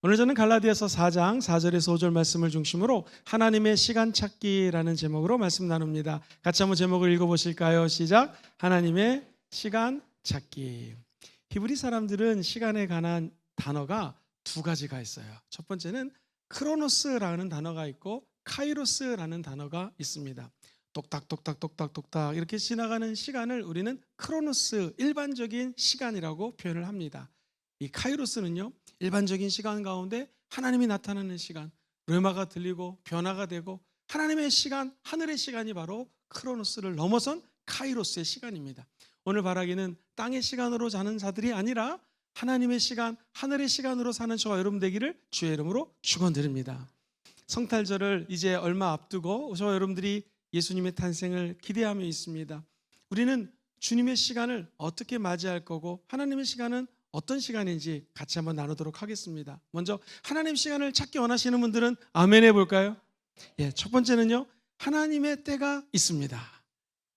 오늘 저는 갈라디아서 4장 4절에서 5절 말씀을 중심으로 하나님의 시간 찾기라는 제목으로 말씀 나눕니다. 같이 한번 제목을 읽어보실까요? 시작. 하나님의 시간 찾기. 히브리 사람들은 시간에 관한 단어가 두 가지가 있어요. 첫 번째는 크로노스라는 단어가 있고 카이로스라는 단어가 있습니다. 똑딱똑딱똑딱똑딱 이렇게 지나가는 시간을 우리는 크로노스, 일반적인 시간이라고 표현을 합니다. 이 카이로스는요, 일반적인 시간 가운데 하나님이 나타나는 시간, 르마가 들리고 변화가 되고 하나님의 시간, 하늘의 시간이 바로 크로노스를 넘어선 카이로스의 시간입니다. 오늘 바라기는 땅의 시간으로 사는 자들이 아니라 하나님의 시간, 하늘의 시간으로 사는 저와 여러분 되기를 주의 이름으로 축원드립니다. 성탄절을 이제 얼마 앞두고 저와 여러분들이 예수님의 탄생을 기대하며 있습니다. 우리는 주님의 시간을 어떻게 맞이할 거고 하나님의 시간은 어떤 시간인지 같이 한번 나누도록 하겠습니다. 먼저 하나님 시간을 찾기 원하시는 분들은 아멘 해볼까요? 첫 번째는요, 하나님의 때가 있습니다.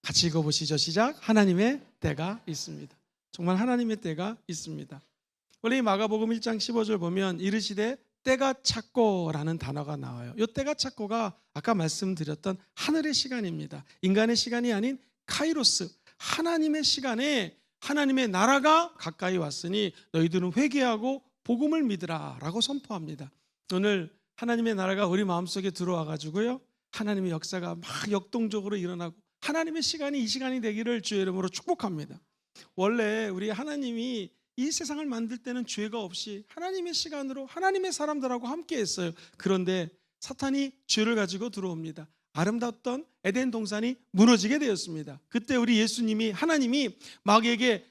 같이 읽어보시죠. 시작. 하나님의 때가 있습니다. 정말 하나님의 때가 있습니다. 원래 이 마가복음 1장 15절 보면 이르시되 때가 찼고라는 단어가 나와요. 이 때가 찼고가 아까 말씀드렸던 하늘의 시간입니다. 인간의 시간이 아닌 카이로스, 하나님의 시간에 하나님의 나라가 가까이 왔으니 너희들은 회개하고 복음을 믿으라 라고 선포합니다. 오늘 하나님의 나라가 우리 마음속에 들어와 가지고요, 하나님의 역사가 막 역동적으로 일어나고 하나님의 시간이 이 시간이 되기를 주의 이름으로 축복합니다. 원래 우리 하나님이 이 세상을 만들 때는 죄가 없이 하나님의 시간으로 하나님의 사람들하고 함께 했어요. 그런데 사탄이 죄를 가지고 들어옵니다. 아름답던 에덴 동산이 무너지게 되었습니다. 그때 우리 예수님이, 하나님이 마귀에게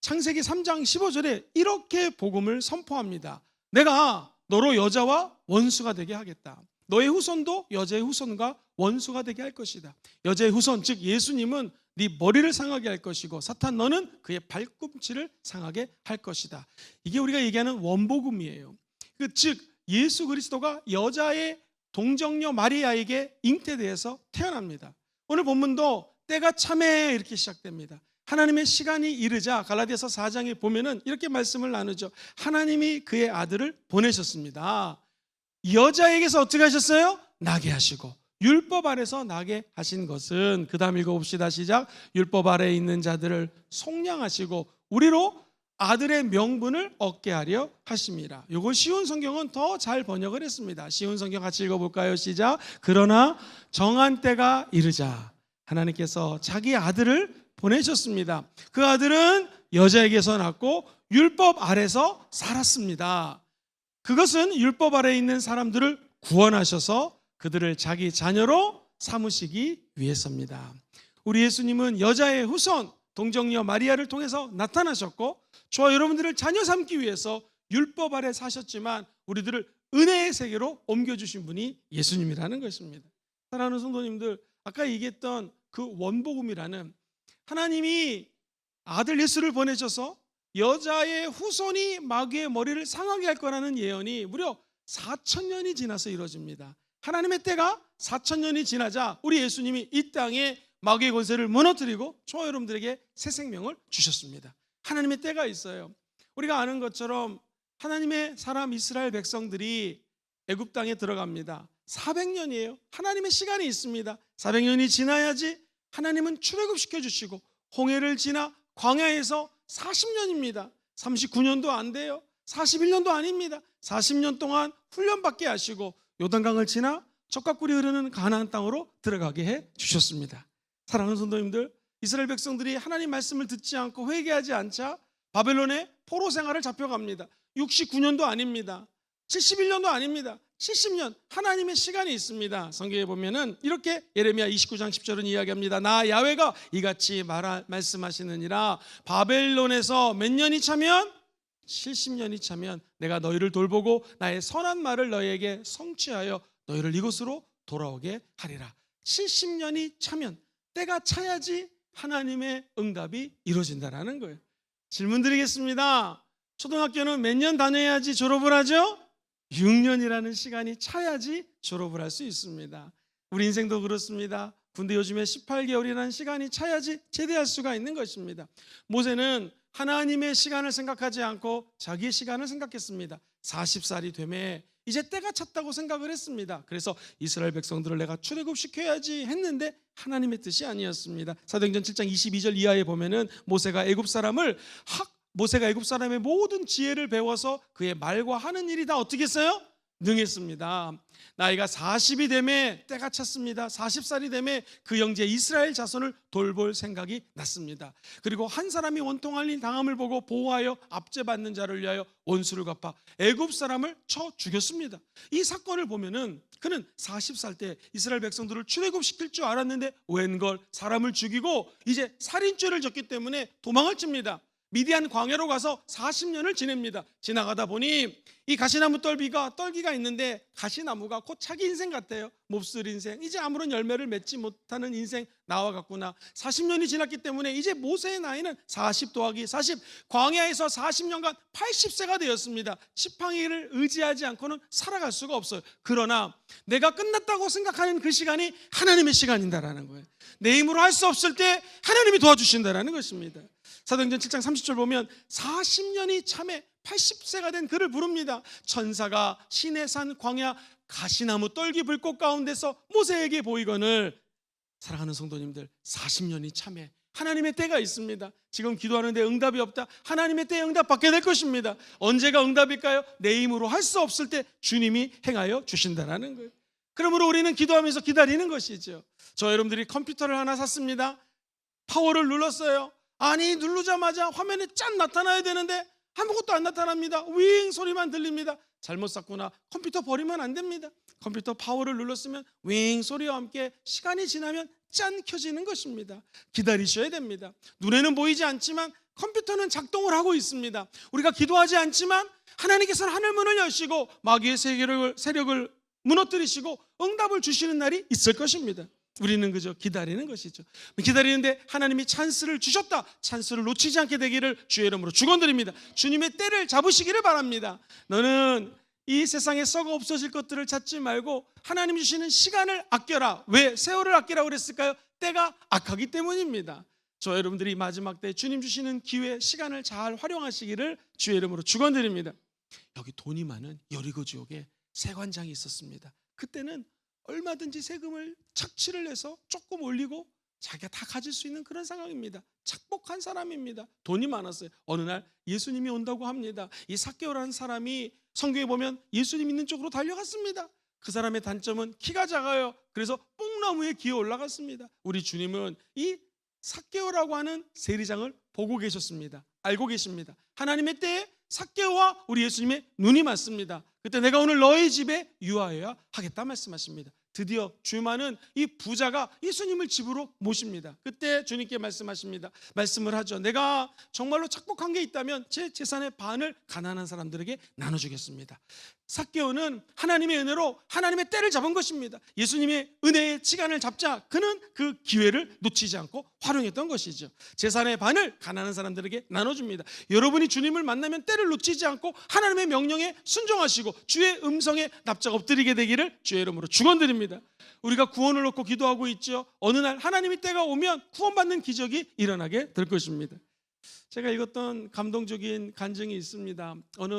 창세기 3장 15절에 이렇게 복음을 선포합니다. 내가 너로 여자와 원수가 되게 하겠다. 너의 후손도 여자의 후손과 원수가 되게 할 것이다. 여자의 후손, 즉 예수님은 네 머리를 상하게 할 것이고 사탄 너는 그의 발꿈치를 상하게 할 것이다. 이게 우리가 얘기하는 원복음이에요. 즉 예수 그리스도가 여자의 동정녀 마리아에게 잉태되어서 태어납니다. 오늘 본문도 때가 참에 이렇게 시작됩니다. 하나님의 시간이 이르자 갈라디아서 4장에 보면은 이렇게 말씀을 나누죠. 하나님이 그의 아들을 보내셨습니다. 여자에게서 어떻게 하셨어요? 나게 하시고 율법 아래서 나게 하신 것은, 그 다음 읽어봅시다. 시작. 율법 아래에 있는 자들을 속량하시고 우리로 아들의 명분을 얻게 하려 하심이라. 요거 쉬운 성경은 더 잘 번역을 했습니다. 쉬운 성경 같이 읽어볼까요? 시작. 그러나 정한 때가 이르자 하나님께서 자기 아들을 보내셨습니다. 그 아들은 여자에게서 낳고 율법 아래서 살았습니다. 그것은 율법 아래에 있는 사람들을 구원하셔서 그들을 자기 자녀로 삼으시기 위해서입니다. 우리 예수님은 여자의 후손 동정녀 마리아를 통해서 나타나셨고 저와 여러분들을 자녀 삼기 위해서 율법 아래 사셨지만 우리들을 은혜의 세계로 옮겨주신 분이 예수님이라는 것입니다. 사랑하는 성도님들, 아까 얘기했던 그 원복음이라는, 하나님이 아들 예수를 보내셔서 여자의 후손이 마귀의 머리를 상하게 할 거라는 예언이 무려 4,000년이 지나서 이루어집니다. 하나님의 때가 4,000년이 지나자 우리 예수님이 이 땅에 마귀의 권세를 무너뜨리고 저와 여러분들에게 새 생명을 주셨습니다. 하나님의 때가 있어요. 우리가 아는 것처럼 하나님의 사람 이스라엘 백성들이 애굽 땅에 들어갑니다. 400년이에요. 하나님의 시간이 있습니다. 400년이 지나야지 하나님은 출애굽시켜 주시고 홍해를 지나 광야에서 40년입니다. 39년도 안 돼요. 41년도 아닙니다. 40년 동안 훈련받게 하시고 요단강을 지나 젖과 꿀이 흐르는 가나안 땅으로 들어가게 해 주셨습니다. 사랑하는 성도님들, 이스라엘 백성들이 하나님 말씀을 듣지 않고 회개하지 않자 바벨론의 포로 생활을 잡혀갑니다. 69년도 아닙니다. 71년도 아닙니다. 70년, 하나님의 시간이 있습니다. 성경에 보면은 이렇게 예레미야 29장 10절은 이야기합니다. 나 야훼가 이같이 말씀하시느니라. 바벨론에서 몇 년이 차면? 70년이 차면 내가 너희를 돌보고 나의 선한 말을 너희에게 성취하여 너희를 이곳으로 돌아오게 하리라. 70년이 차면, 때가 차야지 하나님의 응답이 이루어진다는 거예요. 질문 드리겠습니다. 초등학교는 몇 년 다녀야지 졸업을 하죠? 6년이라는 시간이 차야지 졸업을 할 수 있습니다. 우리 인생도 그렇습니다. 군대 요즘에 18개월이라는 시간이 차야지 제대할 수가 있는 것입니다. 모세는 하나님의 시간을 생각하지 않고 자기의 시간을 생각했습니다. 40살이 되매 이제 때가 찼다고 생각을 했습니다. 그래서 이스라엘 백성들을 내가 출애굽시켜야지 했는데 하나님의 뜻이 아니었습니다. 사도행전 7장 22절 이하에 보면은 모세가 애굽 사람의 모든 지혜를 배워서 그의 말과 하는 일이 다 어떻게 했어요? 능했습니다. 나이가 40이 되매 때가 찼습니다. 40살이 되매 그 형제 이스라엘 자손을 돌볼 생각이 났습니다. 그리고 한 사람이 원통한 일 당함을 보고 보호하여 압제받는 자를 위하여 원수를 갚아 애굽 사람을 쳐 죽였습니다. 이 사건을 보면은 그는 40살 때 이스라엘 백성들을 출애굽시킬 줄 알았는데 웬걸 사람을 죽이고 이제 살인죄를 졌기 때문에 도망을 칩니다. 미디안 광야로 가서 40년을 지냅니다. 지나가다 보니 이 가시나무 떨기가 있는데 가시나무가 곧 자기 인생 같아요. 몹쓸 인생, 이제 아무런 열매를 맺지 못하는 인생 나와갔구나. 40년이 지났기 때문에 이제 모세의 나이는 40 더하기 40, 광야에서 40년간 80세가 되었습니다. 지팡이를 의지하지 않고는 살아갈 수가 없어요. 그러나 내가 끝났다고 생각하는 그 시간이 하나님의 시간인다라는 거예요. 내 힘으로 할 수 없을 때 하나님이 도와주신다라는 것입니다. 사도행전 7장 30절 보면 40년이 참에 80세가 된 그를 부릅니다. 천사가 시내산 광야 가시나무 떨기 불꽃 가운데서 모세에게 보이거늘. 사랑하는 성도님들, 40년이 참에 하나님의 때가 있습니다. 지금 기도하는데 응답이 없다. 하나님의 때에 응답 받게 될 것입니다. 언제가 응답일까요? 내 힘으로 할 수 없을 때 주님이 행하여 주신다라는 거예요. 그러므로 우리는 기도하면서 기다리는 것이죠. 저 여러분들이 컴퓨터를 하나 샀습니다. 파워를 눌렀어요. 아니, 누르자마자 화면에 짠 나타나야 되는데 아무것도 안 나타납니다. 윙 소리만 들립니다. 잘못 샀구나. 컴퓨터 버리면 안 됩니다. 컴퓨터 파워를 눌렀으면 윙 소리와 함께 시간이 지나면 짠 켜지는 것입니다. 기다리셔야 됩니다. 눈에는 보이지 않지만 컴퓨터는 작동을 하고 있습니다. 우리가 기도하지 않지만 하나님께서는 하늘문을 여시고 마귀의 세력을 무너뜨리시고 응답을 주시는 날이 있을 것입니다. 우리는 그저 기다리는 것이죠. 기다리는데 하나님이 찬스를 주셨다. 찬스를 놓치지 않게 되기를 주의 이름으로 축원드립니다. 주님의 때를 잡으시기를 바랍니다. 너는 이 세상에 썩어 없어질 것들을 찾지 말고 하나님 주시는 시간을 아껴라. 왜 세월을 아끼라고 그랬을까요? 때가 악하기 때문입니다. 저 여러분들이 마지막 때 주님 주시는 기회, 시간을 잘 활용하시기를 주의 이름으로 축원드립니다. 여기 돈이 많은 여리고 지역에 세관장이 있었습니다. 그때는 얼마든지 세금을 착취를 해서 조금 올리고 자기가 다 가질 수 있는 그런 상황입니다. 착복한 사람입니다. 돈이 많았어요. 어느 날 예수님이 온다고 합니다. 이 삭개오라는 사람이 성경에 보면 예수님 있는 쪽으로 달려갔습니다. 그 사람의 단점은 키가 작아요. 그래서 뽕나무에 기어 올라갔습니다. 우리 주님은 이 삭개오라고 하는 세리장을 보고 계셨습니다. 알고 계십니다. 하나님의 때에 삭개오와 우리 예수님의 눈이 맞습니다. 그때 내가 오늘 너희 집에 유하여야 하겠다 말씀하십니다. 드디어 주님은 이 부자가 예수님을 집으로 모십니다. 그때 주님께 말씀하십니다. 말씀을 하죠. 내가 정말로 착복한 게 있다면 제 재산의 반을 가난한 사람들에게 나눠주겠습니다. 삭개오는 하나님의 은혜로 하나님의 때를 잡은 것입니다. 예수님의 은혜의 시간을 잡자 그는 그 기회를 놓치지 않고 활용했던 것이죠. 재산의 반을 가난한 사람들에게 나눠줍니다. 여러분이 주님을 만나면 때를 놓치지 않고 하나님의 명령에 순종하시고 주의 음성에 납작 엎드리게 되기를 주의 이름으로 축원드립니다. 우리가 구원을 얻고 기도하고 있죠. 어느 날 하나님의 때가 오면 구원받는 기적이 일어나게 될 것입니다. 제가 읽었던 감동적인 간증이 있습니다. 어느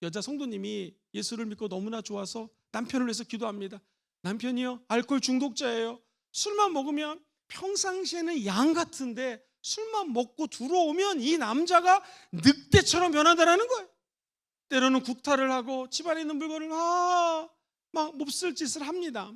여자 성도님이 예수를 믿고 너무나 좋아서 남편을 위해서 기도합니다. 남편이요, 알코올 중독자예요. 술만 먹으면 평상시에는 양 같은데 술만 먹고 들어오면 이 남자가 늑대처럼 변한다는 거예요. 때로는 구타를 하고 집안에 있는 물건을 막 몹쓸 짓을 합니다.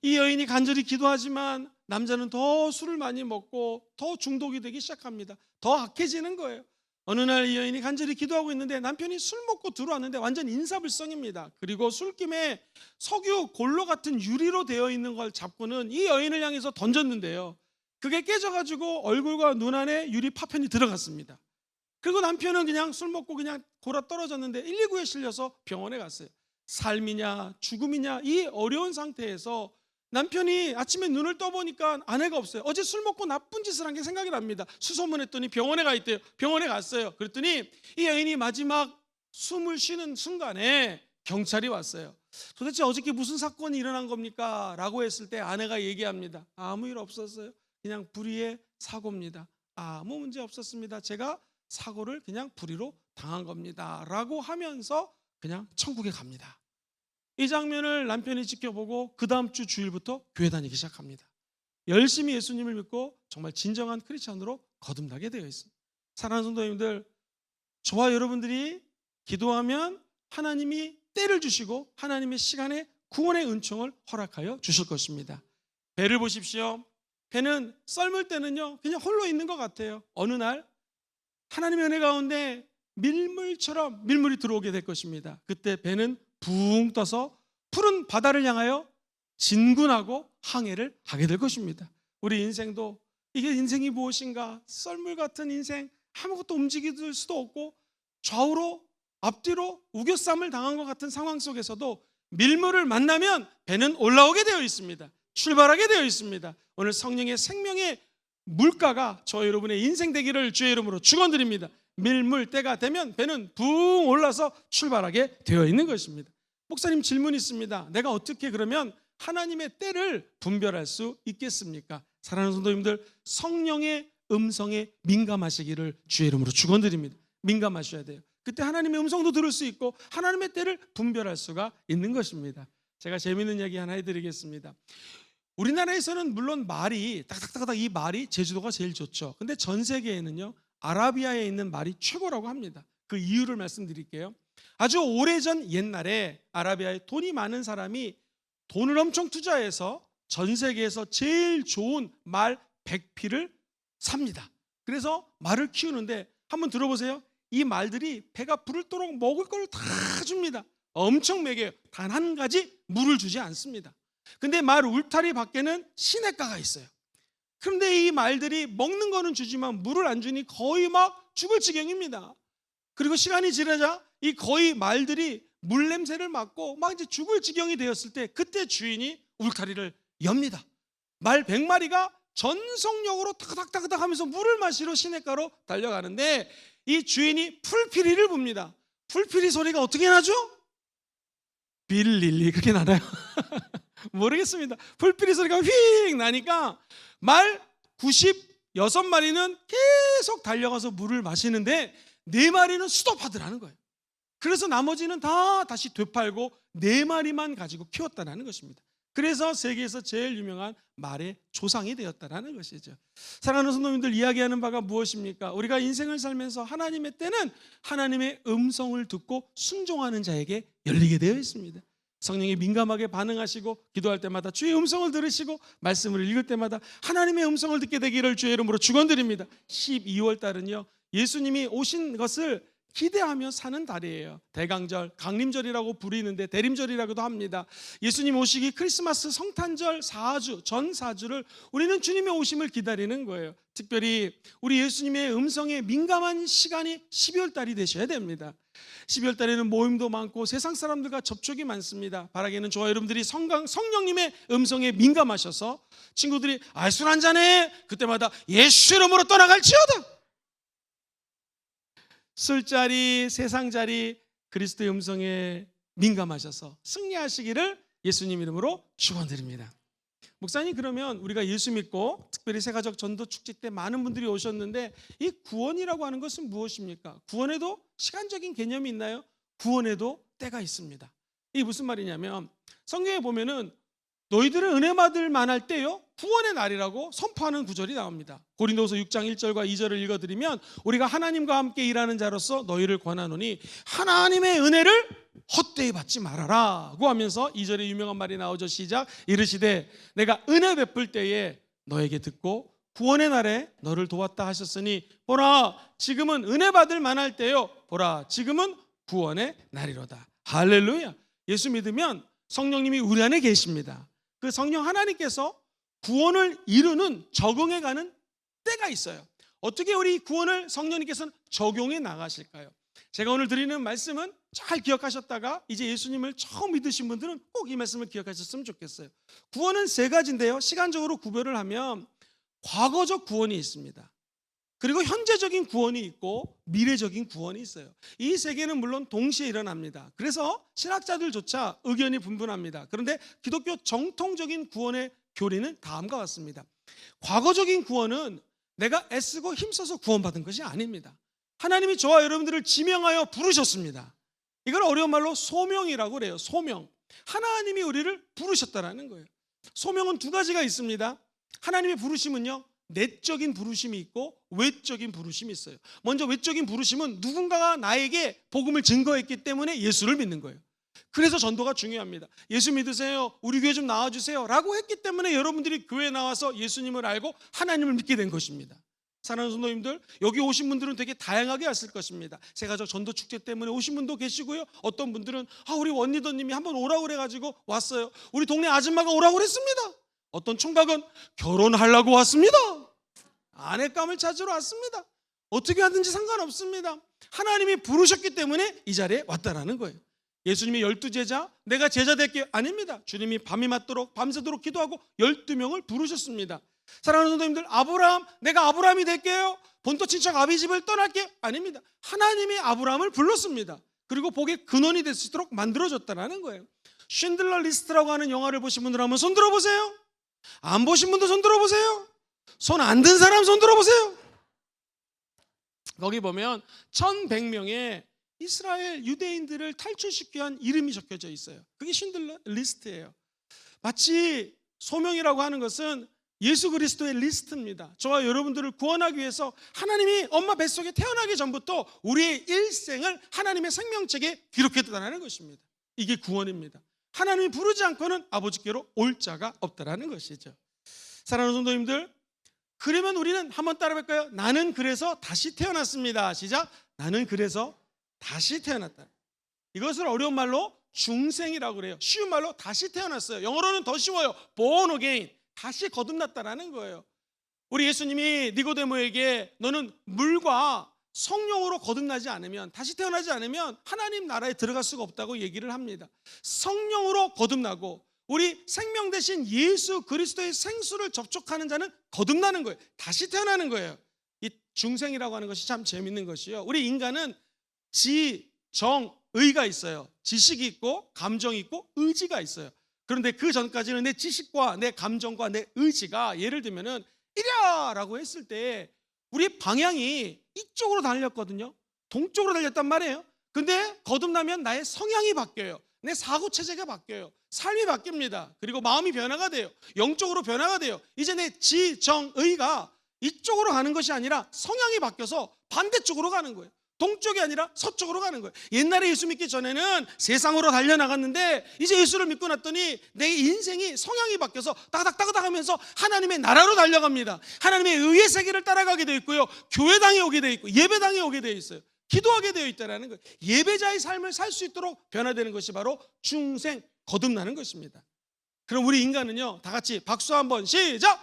이 여인이 간절히 기도하지만 남자는 더 술을 많이 먹고 더 중독이 되기 시작합니다. 더 악해지는 거예요. 어느 날 이 여인이 간절히 기도하고 있는데 남편이 술 먹고 들어왔는데 완전 인사불성입니다. 그리고 술김에 석유 골로 같은 유리로 되어 있는 걸 잡고는 이 여인을 향해서 던졌는데요. 그게 깨져가지고 얼굴과 눈 안에 유리 파편이 들어갔습니다. 그리고 남편은 그냥 술 먹고 그냥 골아 떨어졌는데 119에 실려서 병원에 갔어요. 삶이냐 죽음이냐 이 어려운 상태에서 남편이 아침에 눈을 떠보니까 아내가 없어요. 어제 술 먹고 나쁜 짓을 한 게 생각이 납니다. 수소문했더니 병원에 가 있대요. 병원에 갔어요. 그랬더니 이 여인이 마지막 숨을 쉬는 순간에 경찰이 왔어요. 도대체 어저께 무슨 사건이 일어난 겁니까? 라고 했을 때 아내가 얘기합니다. 아무 일 없었어요. 그냥 불의의 사고입니다. 아무 문제 없었습니다. 제가 사고를 그냥 불의로 당한 겁니다. 라고 하면서 그냥 천국에 갑니다. 이 장면을 남편이 지켜보고 그 다음 주 주일부터 교회 다니기 시작합니다. 열심히 예수님을 믿고 정말 진정한 크리스찬으로 거듭나게 되어 있습니다. 사랑하는 성도님들, 저와 여러분들이 기도하면 하나님이 때를 주시고 하나님의 시간에 구원의 은총을 허락하여 주실 것입니다. 배를 보십시오. 배는 썰물 때는요 그냥 홀로 있는 것 같아요. 어느 날 하나님의 은혜 가운데 밀물처럼 밀물이 들어오게 될 것입니다. 그때 배는 붕 떠서 푸른 바다를 향하여 진군하고 항해를 하게 될 것입니다. 우리 인생도 이게 인생이 무엇인가, 썰물 같은 인생, 아무것도 움직일 수도 없고 좌우로 앞뒤로 우겨쌈을 당한 것 같은 상황 속에서도 밀물을 만나면 배는 올라오게 되어 있습니다. 출발하게 되어 있습니다. 오늘 성령의 생명의 물가가 저 여러분의 인생 되기를 주의 이름으로 축원드립니다. 밀물 때가 되면 배는 붕 올라서 출발하게 되어 있는 것입니다. 목사님, 질문이 있습니다. 내가 어떻게 그러면 하나님의 때를 분별할 수 있겠습니까? 사랑하는 성도님들, 성령의 음성에 민감하시기를 주의 이름으로 축원드립니다. 민감하셔야 돼요. 그때 하나님의 음성도 들을 수 있고 하나님의 때를 분별할 수가 있는 것입니다. 제가 재미있는 이야기 하나 해드리겠습니다. 우리나라에서는 물론 말이 딱딱딱딱, 이 말이 제주도가 제일 좋죠. 근데 전 세계에는요 아라비아에 있는 말이 최고라고 합니다. 그 이유를 말씀드릴게요. 아주 오래전 옛날에 아라비아에 돈이 많은 사람이 돈을 엄청 투자해서 전 세계에서 제일 좋은 말 100匹를 삽니다. 그래서 말을 키우는데 한번 들어보세요. 이 말들이 배가 부르도록 먹을 걸 다 줍니다. 엄청 먹여요. 단 한 가지 물을 주지 않습니다. 근데 말 울타리 밖에는 시냇가가 있어요. 그런데 이 말들이 먹는 거는 주지만 물을 안 주니 거의 막 죽을 지경입니다. 그리고 시간이 지나자 이 거의 말들이 물 냄새를 맡고 막 이제 죽을 지경이 되었을 때 그때 주인이 울타리를 엽니다. 말 100마리가 전속력으로 타닥타닥 하면서 물을 마시러 시냇가로 달려가는데 이 주인이 풀피리를 붑니다. 풀피리 소리가 어떻게 나죠? 빌릴리 그렇게 나나요? 모르겠습니다. 풀피리 소리가 휙 나니까 말 96마리는 계속 달려가서 물을 마시는데 4마리는 스톱하더라는 거예요. 그래서 나머지는 다 다시 되팔고 4마리만 가지고 키웠다는 것입니다. 그래서 세계에서 제일 유명한 말의 조상이 되었다는 것이죠. 사랑하는 성도님들, 이야기하는 바가 무엇입니까? 우리가 인생을 살면서 하나님의 때는 하나님의 음성을 듣고 순종하는 자에게 열리게 되어 있습니다. 성령이 민감하게 반응하시고 기도할 때마다 주의 음성을 들으시고 말씀을 읽을 때마다 하나님의 음성을 듣게 되기를 주의 이름으로 축원드립니다. 12월 달은요 예수님이 오신 것을 기대하며 사는 달이에요. 대강절, 강림절이라고 부르는데 대림절이라고도 합니다. 예수님 오시기 크리스마스 성탄절 4주, 전 4주를 우리는 주님의 오심을 기다리는 거예요. 특별히 우리 예수님의 음성에 민감한 시간이 12월 달이 되셔야 됩니다. 12월 달에는 모임도 많고 세상 사람들과 접촉이 많습니다. 바라기는 저와 여러분들이 성령님의 음성에 민감하셔서 친구들이 술 한잔해 그때마다 예수 이름으로 떠나갈지어다. 술자리, 세상자리, 그리스도의 음성에 민감하셔서 승리하시기를 예수님 이름으로 축원드립니다. 목사님, 그러면 우리가 예수 믿고 특별히 새가족 전도 축제 때 많은 분들이 오셨는데 이 구원이라고 하는 것은 무엇입니까? 구원에도 시간적인 개념이 있나요? 구원에도 때가 있습니다. 이게 무슨 말이냐면 성경에 보면은 너희들은 은혜 받을 만할 때요 구원의 날이라고 선포하는 구절이 나옵니다. 고린도서 6장 1절과 2절을 읽어드리면 우리가 하나님과 함께 일하는 자로서 너희를 권하노니 하나님의 은혜를 헛되이 받지 말아라고 하면서 2절에 유명한 말이 나오죠. 시작. 이르시되 내가 은혜 베풀 때에 너에게 듣고 구원의 날에 너를 도왔다 하셨으니 보라 지금은 은혜 받을 만할 때요 보라 지금은 구원의 날이로다. 할렐루야. 예수 믿으면 성령님이 우리 안에 계십니다. 그 성령 하나님께서 구원을 이루는 적용해가는 때가 있어요. 어떻게 우리 구원을 성령님께서는 적용해 나가실까요? 제가 오늘 드리는 말씀은 잘 기억하셨다가 이제 예수님을 처음 믿으신 분들은 꼭 이 말씀을 기억하셨으면 좋겠어요. 구원은 3가지인데요 시간적으로 구별을 하면 과거적 구원이 있습니다. 그리고 현재적인 구원이 있고 미래적인 구원이 있어요. 이 3개는 물론 동시에 일어납니다. 그래서 신학자들조차 의견이 분분합니다. 그런데 기독교 정통적인 구원의 교리는 다음과 같습니다. 과거적인 구원은 내가 애쓰고 힘써서 구원받은 것이 아닙니다. 하나님이 저와 여러분들을 지명하여 부르셨습니다. 이걸 어려운 말로 소명이라고 그래요. 소명. 하나님이 우리를 부르셨다라는 거예요. 소명은 두 가지가 있습니다. 하나님의 부르심은요, 내적인 부르심이 있고 외적인 부르심이 있어요. 먼저 외적인 부르심은 누군가가 나에게 복음을 증거했기 때문에 예수를 믿는 거예요. 그래서 전도가 중요합니다. 예수 믿으세요, 우리 교회 좀 나와주세요 라고 했기 때문에 여러분들이 교회에 나와서 예수님을 알고 하나님을 믿게 된 것입니다. 사랑하는 성도님들, 여기 오신 분들은 되게 다양하게 왔을 것입니다. 세가족 전도 축제 때문에 오신 분도 계시고요, 어떤 분들은 우리 원리더님이 한번 오라고 그래가지고 왔어요. 우리 동네 아줌마가 오라고 그랬습니다. 어떤 총각은 결혼하려고 왔습니다. 아내감을 찾으러 왔습니다. 어떻게 하든지 상관없습니다. 하나님이 부르셨기 때문에 이 자리에 왔다라는 거예요. 예수님이 12제자, 내가 제자 될게 아닙니다. 주님이 밤이 맞도록 밤새도록 기도하고 12명을 부르셨습니다. 사랑하는 성도님들, 아브라함, 내가 아브라함이 될게요, 본토 친척 아비집을 떠날게 아닙니다. 하나님이 아브라함을 불렀습니다. 그리고 복의 근원이 될 수 있도록 만들어줬다는 거예요. 쉰들러 리스트라고 하는 영화를 보신 분들 한번 손 들어보세요. 안 보신 분도 손 들어보세요. 손 안 든 사람 손 들어보세요. 거기 보면 1100명의 이스라엘 유대인들을 탈출시키기 위한 이름이 적혀져 있어요. 그게 쉰들러 리스트예요. 마치 소명이라고 하는 것은 예수 그리스도의 리스트입니다. 저와 여러분들을 구원하기 위해서 하나님이 엄마 뱃속에 태어나기 전부터 우리의 일생을 하나님의 생명책에 기록했다는 것입니다. 이게 구원입니다. 하나님이 부르지 않고는 아버지께로 올 자가 없다라는 것이죠. 사랑하는 성도님들, 그러면 우리는 한번 따라볼까요? 나는 그래서 다시 태어났습니다. 시작. 나는 그래서 다시 태어났다. 이것을 어려운 말로 중생이라고 그래요. 쉬운 말로 다시 태어났어요. 영어로는 더 쉬워요. born again. 다시 거듭났다라는 거예요. 우리 예수님이 니고데모에게 너는 물과 성령으로 거듭나지 않으면, 다시 태어나지 않으면 하나님 나라에 들어갈 수가 없다고 얘기를 합니다. 성령으로 거듭나고 우리 생명 대신 예수 그리스도의 생수를 접촉하는 자는 거듭나는 거예요. 다시 태어나는 거예요. 이 중생이라고 하는 것이 참 재밌는 것이요, 우리 인간은 지, 정, 의가 있어요. 지식이 있고 감정이 있고 의지가 있어요. 그런데 그 전까지는 내 지식과 내 감정과 내 의지가, 예를 들면은 이랴라고 했을 때 우리 방향이 이쪽으로 달렸거든요. 동쪽으로 달렸단 말이에요. 근데 거듭나면 나의 성향이 바뀌어요. 내 사고 체제가 바뀌어요. 삶이 바뀝니다. 그리고 마음이 변화가 돼요. 영적으로 변화가 돼요. 이제 내 지, 정, 의가 이쪽으로 가는 것이 아니라 성향이 바뀌어서 반대쪽으로 가는 거예요. 동쪽이 아니라 서쪽으로 가는 거예요. 옛날에 예수 믿기 전에는 세상으로 달려나갔는데 이제 예수를 믿고 났더니 내 인생이 성향이 바뀌어서 따닥따닥 하면서 하나님의 나라로 달려갑니다. 하나님의 의의 세계를 따라가게 되어 있고요, 교회당에 오게 되어 있고 예배당에 오게 되어 있어요. 기도하게 되어 있다는 거예요. 예배자의 삶을 살 수 있도록 변화되는 것이 바로 중생, 거듭나는 것입니다. 그럼 우리 인간은요, 다 같이 박수 한번 시작!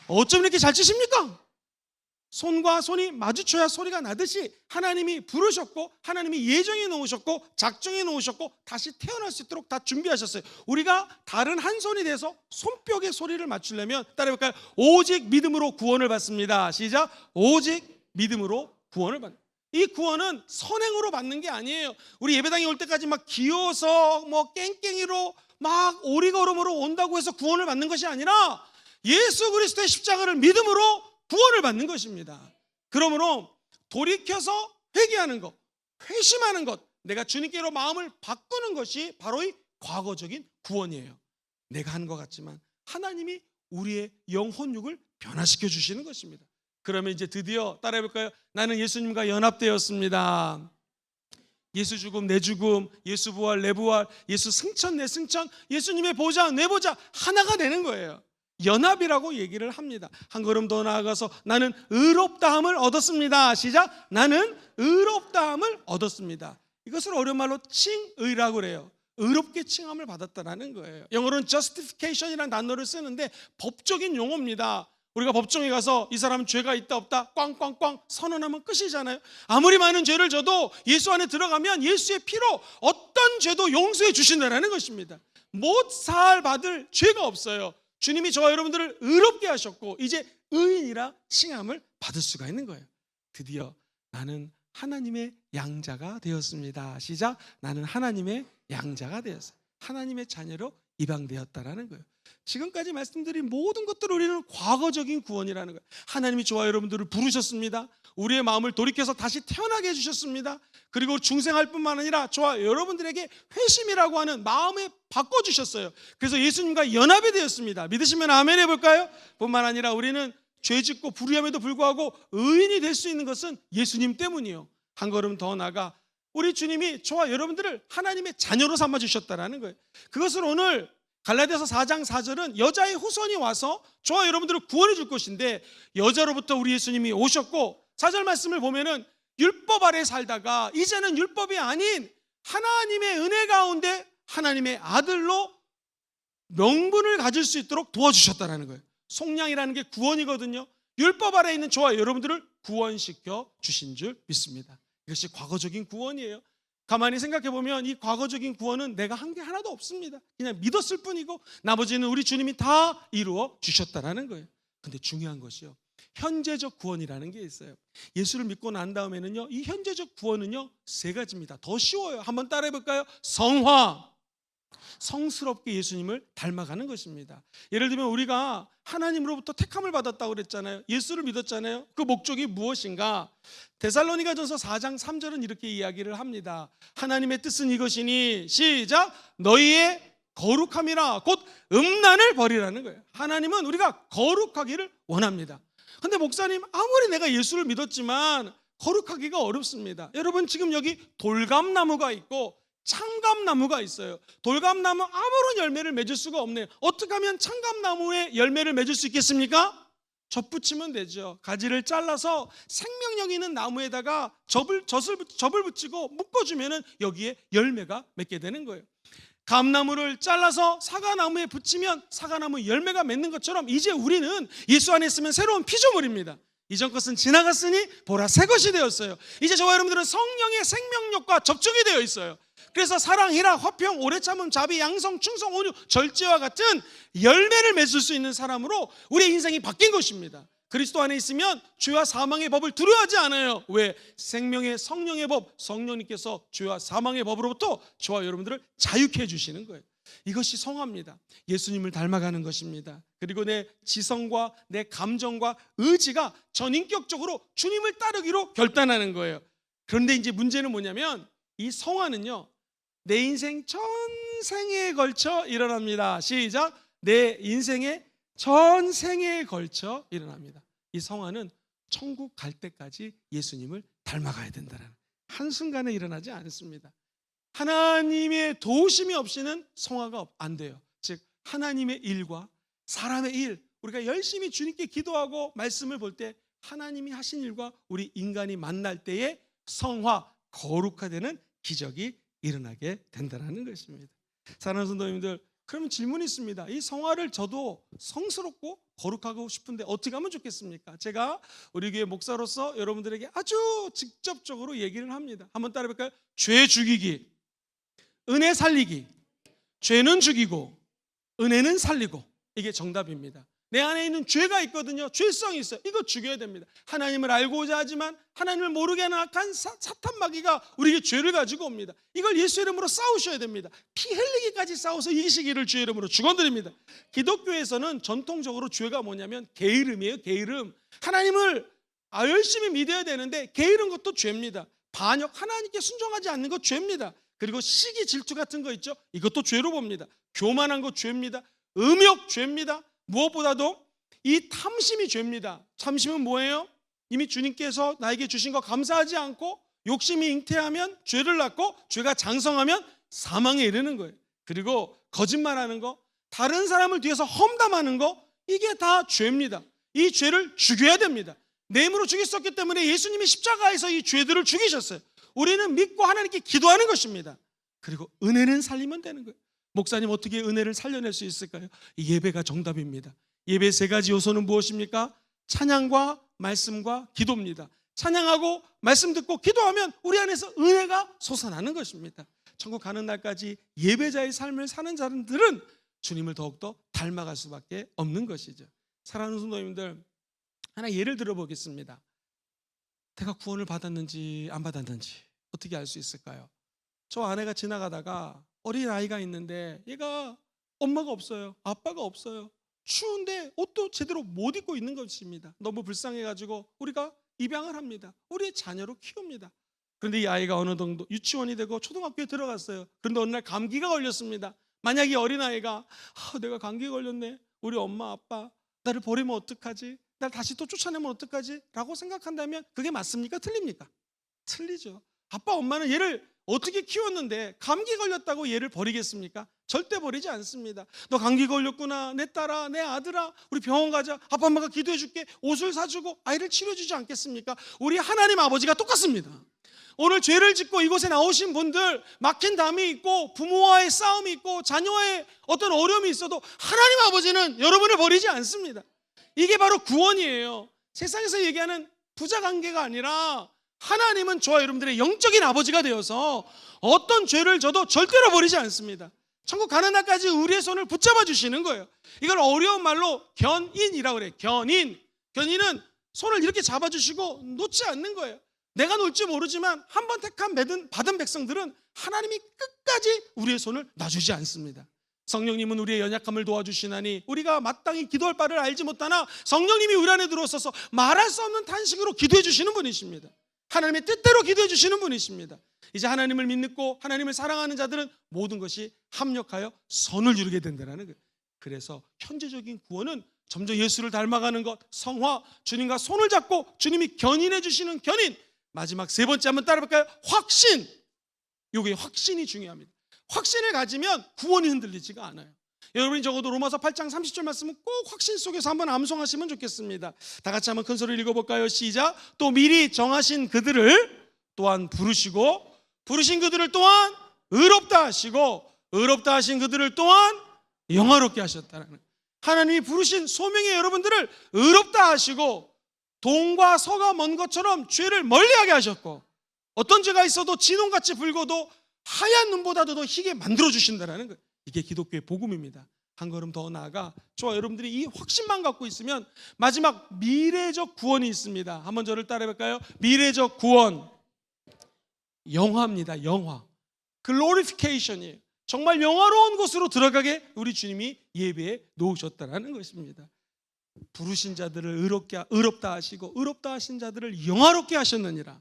어쩜 이렇게 잘 치십니까? 손과 손이 마주쳐야 소리가 나듯이 하나님이 부르셨고 하나님이 예정해 놓으셨고 작정해 놓으셨고 다시 태어날 수 있도록 다 준비하셨어요. 우리가 다른 한 손이 돼서 손뼉의 소리를 맞추려면 따라해볼까요? 오직 믿음으로 구원을 받습니다. 시작. 오직 믿음으로 구원을 받는. 이 구원은 선행으로 받는 게 아니에요. 우리 예배당에 올 때까지 막 기어서 뭐 깽깽이로 막 오리걸음으로 온다고 해서 구원을 받는 것이 아니라 예수 그리스도의 십자가를 믿음으로 구원을 받는 것입니다. 그러므로 돌이켜서 회개하는 것, 회심하는 것, 내가 주님께로 마음을 바꾸는 것이 바로 이 과거적인 구원이에요. 내가 한 것 같지만 하나님이 우리의 영혼육을 변화시켜 주시는 것입니다. 그러면 이제 드디어 따라해볼까요? 나는 예수님과 연합되었습니다. 예수 죽음 내 죽음, 예수 부활 내 부활, 예수 승천 내 승천, 예수님의 보좌 내 보좌 하나가 되는 거예요. 연합이라고 얘기를 합니다. 한 걸음 더 나아가서 나는 의롭다함을 얻었습니다. 시작. 나는 의롭다함을 얻었습니다. 이것을 어려운 말로 칭의라고 그래요. 의롭게 칭함을 받았다라는 거예요. 영어로는 justification이라는 단어를 쓰는데 법적인 용어입니다. 우리가 법정에 가서 이 사람은 죄가 있다 없다 꽝꽝꽝 선언하면 끝이잖아요. 아무리 많은 죄를 져도 예수 안에 들어가면 예수의 피로 어떤 죄도 용서해 주신다는 것입니다. 못 살 받을 죄가 없어요. 주님이 저와 여러분들을 의롭게 하셨고 이제 의인이라 칭함을 받을 수가 있는 거예요. 드디어 나는 하나님의 양자가 되었습니다. 시작. 나는 하나님의 양자가 되었어요. 하나님의 자녀로 입양되었다라는 거예요. 지금까지 말씀드린 모든 것들을 우리는 과거적인 구원이라는 거예요. 하나님이 저와 여러분들을 부르셨습니다. 우리의 마음을 돌이켜서 다시 태어나게 해주셨습니다. 그리고 중생할 뿐만 아니라 저와 여러분들에게 회심이라고 하는 마음에 바꿔주셨어요. 그래서 예수님과 연합이 되었습니다. 믿으시면 아멘 해볼까요? 뿐만 아니라 우리는 죄짓고 불의함에도 불구하고 의인이 될 수 있는 것은 예수님 때문이요. 한 걸음 더 나아가 우리 주님이 저와 여러분들을 하나님의 자녀로 삼아주셨다는 거예요. 그것을 오늘 갈라디아서 4장 4절은 여자의 후손이 와서 저와 여러분들을 구원해 줄 것인데, 여자로부터 우리 예수님이 오셨고 4절 말씀을 보면은 율법 아래 살다가 이제는 율법이 아닌 하나님의 은혜 가운데 하나님의 아들로 명분을 가질 수 있도록 도와주셨다는 거예요. 속량이라는 게 구원이거든요. 율법 아래 있는 저와 여러분들을 구원시켜 주신 줄 믿습니다. 이것이 과거적인 구원이에요. 가만히 생각해 보면 이 과거적인 구원은 내가 한 게 하나도 없습니다. 그냥 믿었을 뿐이고 나머지는 우리 주님이 다 이루어 주셨다라는 거예요. 근데 중요한 것이요, 현재적 구원이라는 게 있어요. 예수를 믿고 난 다음에는요, 이 현재적 구원은요 3가지입니다. 더 쉬워요. 한번 따라해 볼까요? 성화, 성스럽게 예수님을 닮아가는 것입니다. 예를 들면 우리가 하나님으로부터 택함을 받았다고 그랬잖아요. 예수를 믿었잖아요. 그 목적이 무엇인가? 데살로니가전서 4장 3절은 이렇게 이야기를 합니다. 하나님의 뜻은 이것이니, 시작, 너희의 거룩함이라 곧 음란을 버리라는 거예요. 하나님은 우리가 거룩하기를 원합니다. 근데 목사님, 아무리 내가 예수를 믿었지만 거룩하기가 어렵습니다. 여러분, 지금 여기 돌감나무가 있고 창감나무가 있어요. 돌감나무 아무런 열매를 맺을 수가 없네요. 어떻게 하면 창감나무에 열매를 맺을 수 있겠습니까? 접붙이면 되죠. 가지를 잘라서 생명력 있는 나무에다가 접을 붙이고 묶어주면 여기에 열매가 맺게 되는 거예요. 감나무를 잘라서 사과나무에 붙이면 사과나무 열매가 맺는 것처럼 이제 우리는 예수 안에 있으면 새로운 피조물입니다. 이전 것은 지나갔으니 보라 새 것이 되었어요. 이제 저와 여러분들은 성령의 생명력과 접촉이 되어 있어요. 그래서 사랑, 희락, 화평, 오래 참음, 자비, 양성, 충성, 온유, 절제와 같은 열매를 맺을 수 있는 사람으로 우리의 인생이 바뀐 것입니다. 그리스도 안에 있으면 죄와 사망의 법을 두려워하지 않아요. 왜? 생명의 성령의 법, 성령님께서 죄와 사망의 법으로부터 저와 여러분들을 자유케 해주시는 거예요. 이것이 성화입니다. 예수님을 닮아가는 것입니다. 그리고 내 지성과 내 감정과 의지가 전인격적으로 주님을 따르기로 결단하는 거예요. 그런데 이제 문제는 뭐냐면 이 성화는요, 내 인생 전생에 걸쳐 일어납니다. 시작. 내 인생의 전생에 걸쳐 일어납니다. 이 성화는 천국 갈 때까지 예수님을 닮아가야 된다는, 한순간에 일어나지 않습니다. 하나님의 도우심이 없이는 성화가 안 돼요. 즉 하나님의 일과 사람의 일, 우리가 열심히 주님께 기도하고 말씀을 볼 때 하나님이 하신 일과 우리 인간이 만날 때에 성화, 거룩화되는 기적이 일어나게 된다는 것입니다. 사랑하는 성도님들, 그러면 질문이 있습니다. 이 성화를 저도 성스럽고 거룩하고 싶은데 어떻게 하면 좋겠습니까? 제가 우리 교회 목사로서 여러분들에게 아주 직접적으로 얘기를 합니다. 한번 따라해볼까요? 죄 죽이기, 은혜 살리기. 죄는 죽이고 은혜는 살리고, 이게 정답입니다. 내 안에 있는 죄가 있거든요. 죄성이 있어요. 이거 죽여야 됩니다. 하나님을 알고자 하지만 하나님을 모르게 하는 악한 사탄 마귀가 우리에게 죄를 가지고 옵니다. 이걸 예수 이름으로 싸우셔야 됩니다. 피 흘리기까지 싸워서 이기시기를 주의 이름으로 축원드립니다. 기독교에서는 전통적으로 죄가 뭐냐면 게으름이에요. 게으름. 하나님을 열심히 믿어야 되는데 게으른 것도 죄입니다. 반역, 하나님께 순종하지 않는 것 죄입니다. 그리고 시기, 질투 같은 거 있죠. 이것도 죄로 봅니다. 교만한 거 죄입니다. 음욕 죄입니다. 무엇보다도 이 탐심이 죄입니다. 탐심은 뭐예요? 이미 주님께서 나에게 주신 거 감사하지 않고 욕심이 잉태하면 죄를 낳고 죄가 장성하면 사망에 이르는 거예요. 그리고 거짓말하는 거, 다른 사람을 뒤에서 험담하는 거, 이게 다 죄입니다. 이 죄를 죽여야 됩니다. 내 힘으로 죽일 수 없기 때문에 예수님이 십자가에서 이 죄들을 죽이셨어요. 우리는 믿고 하나님께 기도하는 것입니다. 그리고 은혜는 살리면 되는 거예요. 목사님, 어떻게 은혜를 살려낼 수 있을까요? 예배가 정답입니다. 예배 3가지 요소는 무엇입니까? 찬양과 말씀과 기도입니다. 찬양하고 말씀 듣고 기도하면 우리 안에서 은혜가 솟아나는 것입니다. 천국 가는 날까지 예배자의 삶을 사는 자들은 주님을 더욱더 닮아갈 수밖에 없는 것이죠. 사랑하는 성도님들, 하나 예를 들어보겠습니다. 내가 구원을 받았는지 안 받았는지 어떻게 알 수 있을까요? 저 아내가 지나가다가 어린 아이가 있는데 얘가 엄마가 없어요. 아빠가 없어요. 추운데 옷도 제대로 못 입고 있는 것입니다. 너무 불쌍해가지고 우리가 입양을 합니다. 우리의 자녀로 키웁니다. 그런데 이 아이가 어느 정도 유치원이 되고 초등학교에 들어갔어요. 그런데 어느 날 감기가 걸렸습니다. 만약 이 어린아이가 내가 감기 걸렸네, 우리 엄마 아빠 나를 버리면 어떡하지, 날 다시 또 쫓아내면 어떡하지 라고 생각한다면 그게 맞습니까? 틀립니까? 틀리죠. 아빠 엄마는 얘를 어떻게 키웠는데 감기 걸렸다고 얘를 버리겠습니까? 절대 버리지 않습니다. 너 감기 걸렸구나, 내 딸아, 내 아들아, 우리 병원 가자, 아빠 엄마가 기도해 줄게, 옷을 사주고 아이를 치료해주지 않겠습니까? 우리 하나님 아버지가 똑같습니다. 오늘 죄를 짓고 이곳에 나오신 분들, 막힌 담이 있고 부모와의 싸움이 있고 자녀와의 어떤 어려움이 있어도 하나님 아버지는 여러분을 버리지 않습니다. 이게 바로 구원이에요. 세상에서 얘기하는 부자 관계가 아니라 하나님은 저와 여러분들의 영적인 아버지가 되어서 어떤 죄를 져도 절대로 버리지 않습니다. 천국 가는 날까지 우리의 손을 붙잡아 주시는 거예요. 이걸 어려운 말로 견인이라고 그래요. 견인은 손을 이렇게 잡아주시고 놓지 않는 거예요. 내가 놓을지 모르지만 한 번 택함 받은 백성들은 하나님이 끝까지 우리의 손을 놔주지 않습니다. 성령님은 우리의 연약함을 도와주시나니 우리가 마땅히 기도할 바를 알지 못하나 성령님이 우리 안에 들어오셔서 말할 수 없는 탄식으로 기도해 주시는 분이십니다. 하나님의 뜻대로 기도해 주시는 분이십니다. 이제 하나님을 믿고 하나님을 사랑하는 자들은 모든 것이 합력하여 선을 이루게 된다는 거예요. 그래서 현재적인 구원은 점점 예수를 닮아가는 것, 성화, 주님과 손을 잡고 주님이 견인해 주시는 견인, 마지막 세 번째 한번 따라볼까요? 확신. 이게 확신이 중요합니다. 확신을 가지면 구원이 흔들리지가 않아요. 여러분이 적어도 로마서 8장 30절 말씀은 꼭 확신 속에서 한번 암송하시면 좋겠습니다. 다 같이 한번 큰 소리를 읽어볼까요? 시작. 또 미리 정하신 그들을 또한 부르시고 부르신 그들을 또한 의롭다 하시고 의롭다 하신 그들을 또한 영화롭게 하셨다는, 하나님이 부르신 소명의 여러분들을 의롭다 하시고 동과 서가 먼 것처럼 죄를 멀리하게 하셨고 어떤 죄가 있어도 진홍같이 붉어도 하얀 눈보다도 더 희게 만들어주신다는 거예요. 이게 기독교의 복음입니다. 한 걸음 더 나아가 저와 여러분들이 이 확신만 갖고 있으면 마지막 미래적 구원이 있습니다. 한번 저를 따라해볼까요? 미래적 구원, 영화입니다. 영화, 글로리피케이션이에요. 정말 영화로운 곳으로 들어가게 우리 주님이 예배에 놓으셨다는 것입니다. 부르신 자들을 의롭다 하시고 의롭다 하신 자들을 영화롭게 하셨느니라.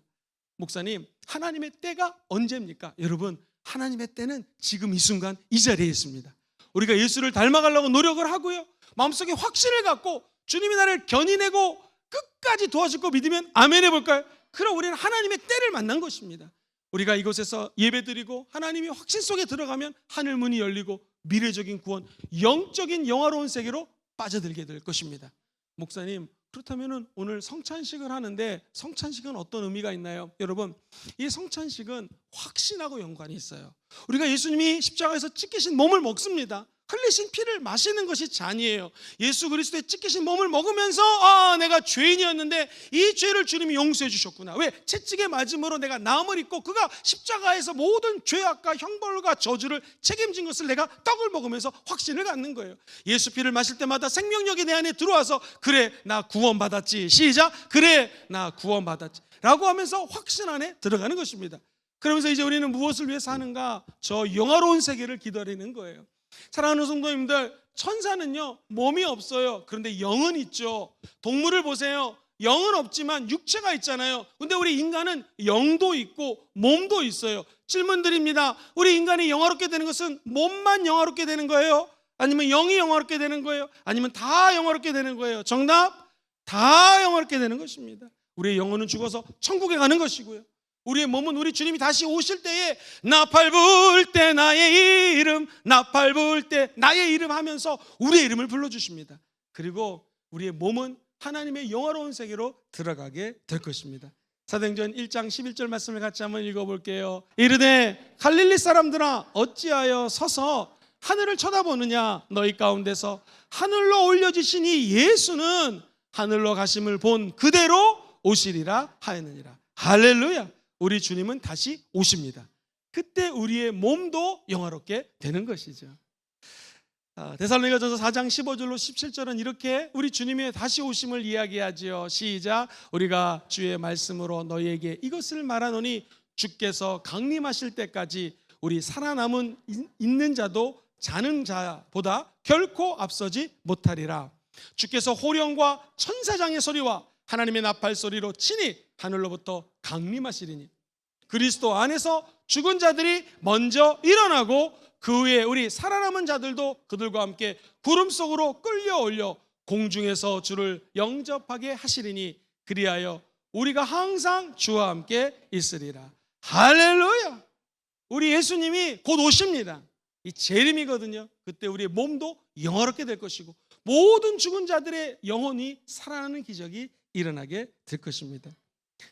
목사님, 하나님의 때가 언제입니까? 여러분, 하나님의 때는 지금 이 순간 이 자리에 있습니다. 우리가 예수를 닮아가려고 노력을 하고요, 마음속에 확신을 갖고 주님이 나를 견인하고 끝까지 도와줄 거 믿으면 아멘 해볼까요? 그럼 우리는 하나님의 때를 만난 것입니다. 우리가 이곳에서 예배드리고 하나님이 확신 속에 들어가면 하늘 문이 열리고 미래적인 구원, 영적인 영화로운 세계로 빠져들게 될 것입니다. 목사님, 그렇다면 오늘 성찬식을 하는데 성찬식은 어떤 의미가 있나요? 여러분, 이 성찬식은 확신하고 연관이 있어요. 우리가 예수님이 십자가에서 찢기신 몸을 먹습니다. 흘리신 피를 마시는 것이 잔이에요. 예수 그리스도의 찢기신 몸을 먹으면서 내가 죄인이었는데 이 죄를 주님이 용서해 주셨구나. 왜? 채찍에 맞음으로 내가 나음을 입고 그가 십자가에서 모든 죄악과 형벌과 저주를 책임진 것을 내가 떡을 먹으면서 확신을 갖는 거예요. 예수 피를 마실 때마다 생명력이 내 안에 들어와서 그래, 나 구원받았지. 시작. 그래, 나 구원받았지 라고 하면서 확신 안에 들어가는 것입니다. 그러면서 이제 우리는 무엇을 위해서 하는가? 저 영화로운 세계를 기다리는 거예요. 사랑하는 성도님들, 천사는요 몸이 없어요. 그런데 영은 있죠. 동물을 보세요. 영은 없지만 육체가 있잖아요. 근데 우리 인간은 영도 있고 몸도 있어요. 질문 드립니다. 우리 인간이 영화롭게 되는 것은 몸만 영화롭게 되는 거예요? 아니면 영이 영화롭게 되는 거예요? 아니면 다 영화롭게 되는 거예요? 정답, 다 영화롭게 되는 것입니다. 우리의 영혼은 죽어서 천국에 가는 것이고요, 우리의 몸은 우리 주님이 다시 오실 때에 나팔 불 때 나의 이름, 나팔 불 때 나의 이름 하면서 우리의 이름을 불러주십니다. 그리고 우리의 몸은 하나님의 영화로운 세계로 들어가게 될 것입니다. 사도행전 1장 11절 말씀을 같이 한번 읽어볼게요. 이르되 갈릴리 사람들아 어찌하여 서서 하늘을 쳐다보느냐. 너희 가운데서 하늘로 올려지신 이 예수는 하늘로 가심을 본 그대로 오시리라 하였느니라. 할렐루야. 우리 주님은 다시 오십니다. 그때 우리의 몸도 영화롭게 되는 것이죠. 데살로니가전서 4장 15절로 17절은 이렇게 우리 주님의 다시 오심을 이야기하지요. 시작. 우리가 주의 말씀으로 너희에게 이것을 말하노니 주께서 강림하실 때까지 우리 살아남은 있는 자도 자는 자보다 결코 앞서지 못하리라. 주께서 호령과 천사장의 소리와 하나님의 나팔 소리로 친히 하늘로부터 강림하시리니 그리스도 안에서 죽은 자들이 먼저 일어나고 그 후에 우리 살아남은 자들도 그들과 함께 구름 속으로 끌려올려 공중에서 주를 영접하게 하시리니 그리하여 우리가 항상 주와 함께 있으리라. 할렐루야. 우리 예수님이 곧 오십니다. 이 재림이거든요. 그때 우리의 몸도 영화롭게 될 것이고 모든 죽은 자들의 영혼이 살아나는 기적이 일어나게 될 것입니다.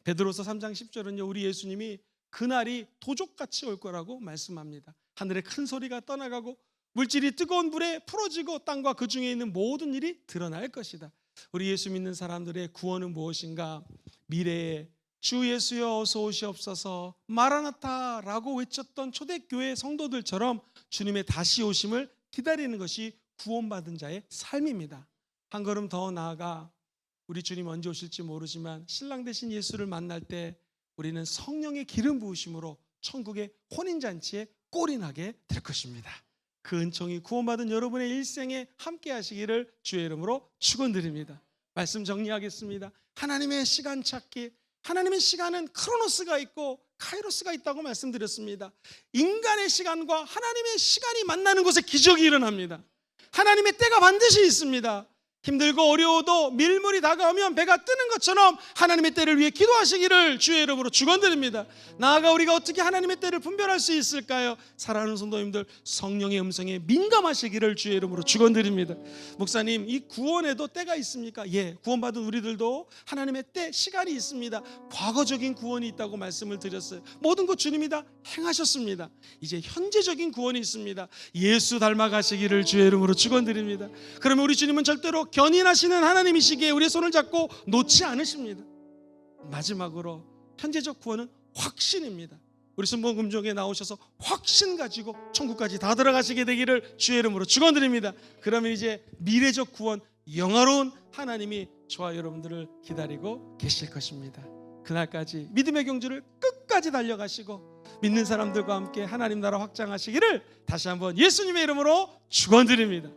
베드로서 3장 10절은요, 우리 예수님이 그날이 도적같이 올 거라고 말씀합니다. 하늘에 큰 소리가 떠나가고 물질이 뜨거운 불에 풀어지고 땅과 그 중에 있는 모든 일이 드러날 것이다. 우리 예수 믿는 사람들의 구원은 무엇인가? 미래에 주 예수여 어서 오시옵소서 마라나타라고 외쳤던 초대교회 성도들처럼 주님의 다시 오심을 기다리는 것이 구원받은 자의 삶입니다. 한 걸음 더 나아가 우리 주님 언제 오실지 모르지만 신랑 되신 예수를 만날 때 우리는 성령의 기름 부으심으로 천국의 혼인잔치에 꼴이 나게 될 것입니다. 그 은총이 구원받은 여러분의 일생에 함께 하시기를 주의 이름으로 축원드립니다. 말씀 정리하겠습니다. 하나님의 시간 찾기, 하나님의 시간은 크로노스가 있고 카이로스가 있다고 말씀드렸습니다. 인간의 시간과 하나님의 시간이 만나는 곳에 기적이 일어납니다. 하나님의 때가 반드시 있습니다. 힘들고 어려워도 밀물이 다가오면 배가 뜨는 것처럼 하나님의 때를 위해 기도하시기를 주의 이름으로 축원드립니다. 나아가 우리가 어떻게 하나님의 때를 분별할 수 있을까요? 사랑하는 성도님들, 성령의 음성에 민감하시기를 주의 이름으로 축원드립니다. 목사님, 이 구원에도 때가 있습니까? 예, 구원받은 우리들도 하나님의 때, 시간이 있습니다. 과거적인 구원이 있다고 말씀을 드렸어요. 모든 것 주님이 다 행하셨습니다. 이제 현재적인 구원이 있습니다. 예수 닮아가시기를 주의 이름으로 축원드립니다. 그러면 우리 주님은 절대로 견인하시는 하나님이시기에 우리의 손을 잡고 놓지 않으십니다. 마지막으로 현재적 구원은 확신입니다. 우리 순복음종에 나오셔서 확신 가지고 천국까지 다 들어가시게 되기를 주의 이름으로 축원드립니다. 그러면 이제 미래적 구원, 영화로운 하나님이 저와 여러분들을 기다리고 계실 것입니다. 그날까지 믿음의 경주를 끝까지 달려가시고 믿는 사람들과 함께 하나님 나라 확장하시기를 다시 한번 예수님의 이름으로 축원드립니다.